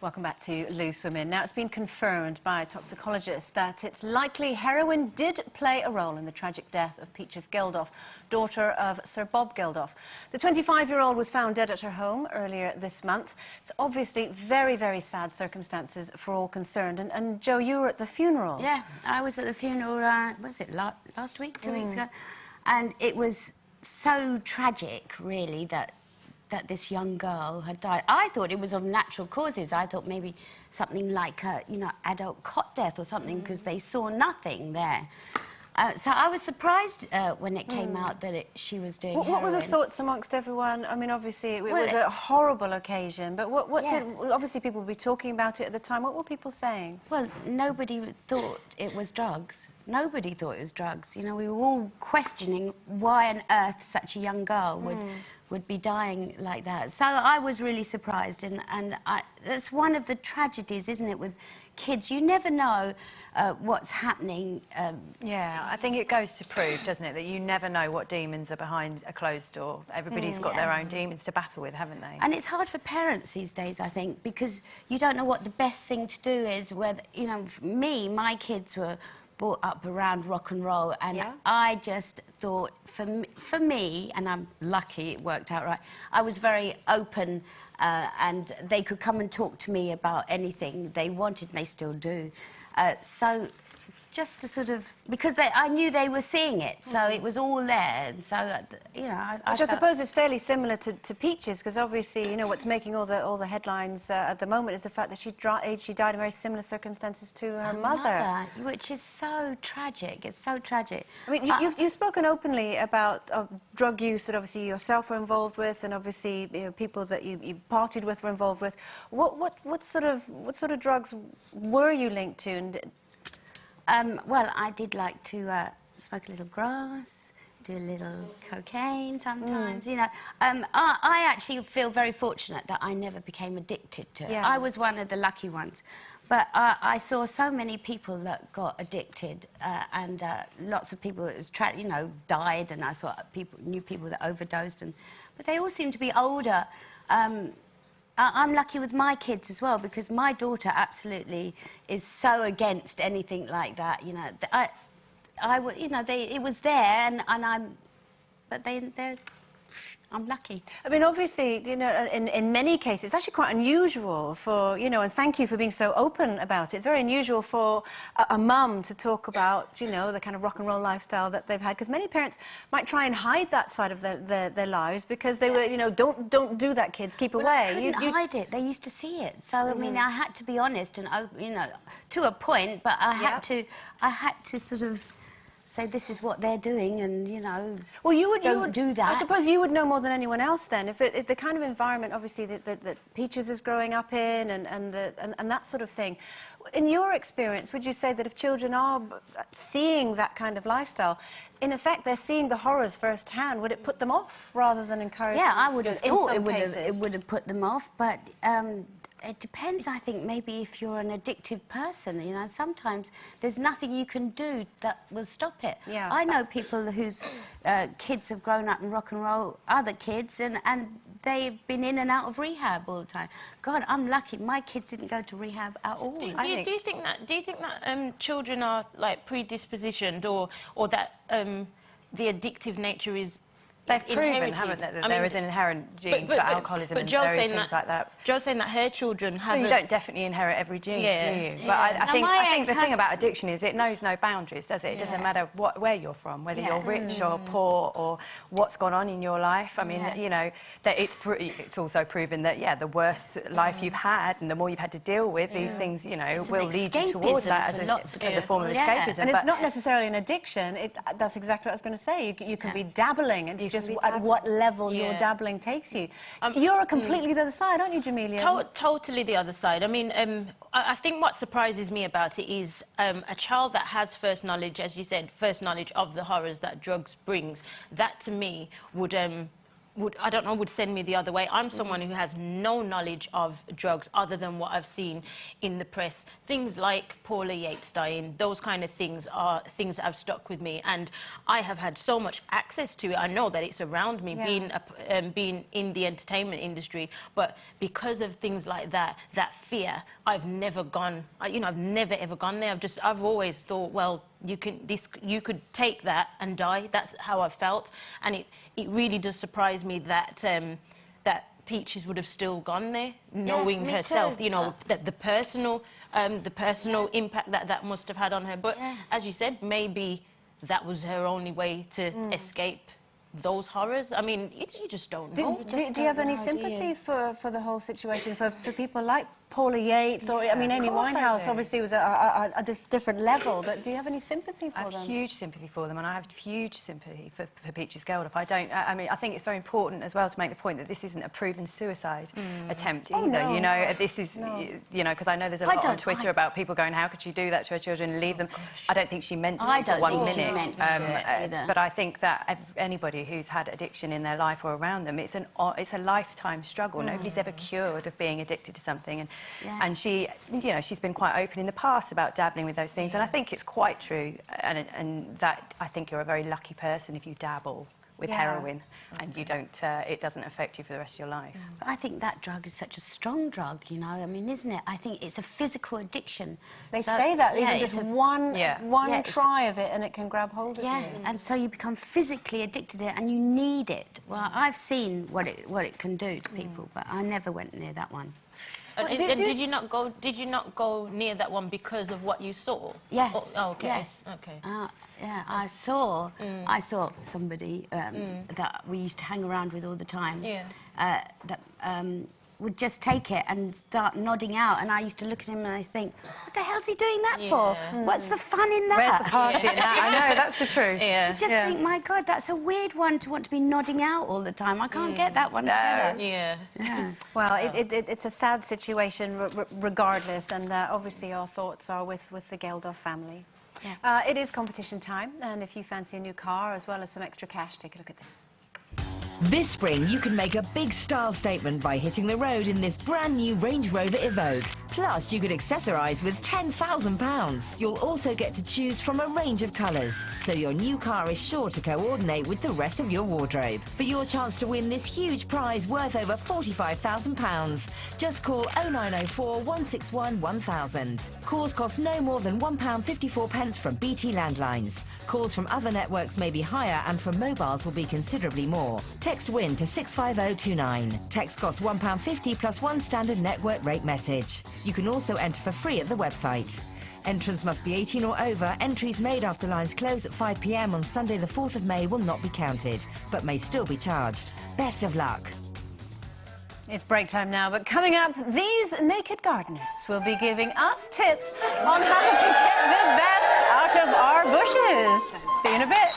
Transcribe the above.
Welcome back to Loose Women. Now, it's been confirmed by toxicologists that it's likely heroin did play a role in the tragic death of Peaches Geldof, daughter of Sir Bob Geldof. The 25-year-old was found dead at her home earlier this month. It's obviously very, very sad circumstances for all concerned. And Jo, you were at the funeral. Yeah, I was at the funeral, was it last week, 2 weeks ago? And it was so tragic, really, that this young girl had died. I thought it was of natural causes. I thought maybe something like a, adult cot death or something, because they saw nothing there. So I was surprised when it came out that she was doing heroin. What were the thoughts amongst everyone? I mean, obviously, it was a horrible occasion, but obviously people would be talking about it at the time. What were people saying? Well, nobody thought it was drugs. Nobody thought it was drugs. You know, we were all questioning why on earth such a young girl would be dying like that. So I was really surprised, and that's one of the tragedies, isn't it, with kids? You never know what's happening. Yeah, I think it goes to prove, doesn't it, that you never know what demons are behind a closed door. Everybody's got their own demons to battle with, haven't they? And it's hard for parents these days, I think, because you don't know what the best thing to do is. Whether, for me, my kids were brought up around rock and roll, and I just thought, for me, and I'm lucky it worked out right, I was very open, and they could come and talk to me about anything they wanted, and they still do. So just to sort of, because I knew they were seeing it, so it was all there, and so, Which I suppose is fairly similar to Peaches, because obviously, what's making all the headlines at the moment is the fact that she died in very similar circumstances to her mother. Which is so tragic. It's so tragic. I mean, you've spoken openly about drug use that obviously yourself were involved with, and obviously people that you partied with were involved with. What sort of drugs were you linked to? And well, I did like to smoke a little grass, do a little cocaine sometimes, I actually feel very fortunate that I never became addicted to it. I was one of the lucky ones. But I saw so many people that got addicted, and lots of people that was died, and I saw knew people that overdosed, but they all seem to be older. I'm lucky with my kids as well, because my daughter absolutely is so against anything like that. It was there, I'm lucky. I mean, obviously, in many cases, it's actually quite unusual for, and thank you for being so open about it. It's very unusual for a mum to talk about, the kind of rock and roll lifestyle that they've had, because many parents might try and hide that side of their lives, because they were, don't do that, kids, keep away. I couldn't hide it. They used to see it. So, I mean, I had to be honest and, to a point, but I had to sort of say this is what they're doing, and well, you would do that. I suppose you would know more than anyone else then, if the kind of environment, obviously, that Peaches is growing up in, and that sort of thing. In your experience, would you say that if children are seeing that kind of lifestyle, in effect, they're seeing the horrors firsthand, would it put them off rather than encourage them? Yeah, I would have thought it would have put them off, but it depends, I think, maybe if you're an addictive person. Sometimes there's nothing you can do that will stop it. Yeah. I know people whose kids have grown up in rock and roll, other kids, and they've been in and out of rehab all the time. God, I'm lucky. My kids didn't go to rehab at all. Do you think that children are like predispositioned, or that the addictive nature is? They've proven, haven't they, that there is an inherent gene for alcoholism and various things like that. Jo's saying that her children have. Well, you don't definitely inherit every gene, do you? But I think the thing about addiction is it knows no boundaries, does it? It doesn't matter where you're from, whether you're rich or poor, or what's gone on in your life. I mean, that it's also proven that the worse life you've had and the more you've had to deal with, these things, will lead you towards that as a form of escapism. And it's not necessarily an addiction. That's exactly what I was going to say. You can be dabbling, and just at what level your dabbling takes you. You're completely the other side, aren't you, Jamelia? Totally the other side. I mean, I think what surprises me about it is a child that has first knowledge, as you said, first knowledge of the horrors that drugs brings. That, to me, would would send me the other way. I'm someone who has no knowledge of drugs other than what I've seen in the press. Things like Paula Yates dying, those kind of things are things that have stuck with me, and I have had so much access to it. I know that it's around me, being in the entertainment industry, but because of things like that fear, I've never gone. I've never ever gone there. I've always thought, well, you could take that and die. That's how I felt, and it really does surprise me that that Peaches would have still gone there, knowing herself, too. you know, that the personal impact that must have had on her. But as you said, maybe that was her only way to escape those horrors. I mean, you just don't know. Do you have any sympathy for the whole situation, for people like Paula Yates, or I mean, Amy Winehouse obviously was a different level, but do you have any sympathy for them? I have huge sympathy for them, and I have huge sympathy for Peaches Geldof. I mean, I think it's very important as well to make the point that this isn't a proven suicide attempt either. No. You know, this is, you know, because I know there's a lot on Twitter about people going, how could she do that to her children and leave them? I don't think she meant to for 1 minute. She meant to do it either. But I think that anybody who's had addiction in their life or around them, it's a lifetime struggle. Nobody's ever cured of being addicted to something, and she, you know, she's been quite open in the past about dabbling with those things, and I think it's quite true, and that I think you're a very lucky person if you dabble with heroin and you don't, it doesn't affect you for the rest of your life. But I think that drug is such a strong drug, you know, I mean, isn't it? I think it's a physical addiction. They say that, even just one try of it and it can grab hold of you. And so you become physically addicted to it and you need it. Well, I've seen what it can do to people, but I never went near that one. And did you not go near that one because of what you saw? Yes. Oh, okay. Yes. Okay. Yeah, I saw somebody that we used to hang around with all the time. That would just take it and start nodding out, and I used to look at him and I think, what the hell's he doing that for? What's the fun in that? Where's the party in that? I know, that's the truth. You just think, my God, that's a weird one to want to be nodding out all the time. I can't get that one together. Well, it's a sad situation regardless, and obviously our thoughts are with the Geldof family. It is competition time, and if you fancy a new car as well as some extra cash, take a look at this. This spring, you can make a big style statement by hitting the road in this brand new Range Rover Evoque. Plus, you could accessorise with £10,000. You'll also get to choose from a range of colours, so your new car is sure to coordinate with the rest of your wardrobe. For your chance to win this huge prize worth over £45,000, just call 0904 161 1000. Calls cost no more than £1.54 from BT landlines. Calls from other networks may be higher, and from mobiles will be considerably more. Text WIN to 65029. Text costs £1.50 plus one standard network rate message. You can also enter for free at the website. Entrants must be 18 or over. Entries made after lines close at 5 p.m. on Sunday the 4th of May will not be counted, but may still be charged. Best of luck. It's break time now, but coming up, these naked gardeners will be giving us tips on how to get the best out of our bushes. See you in a bit.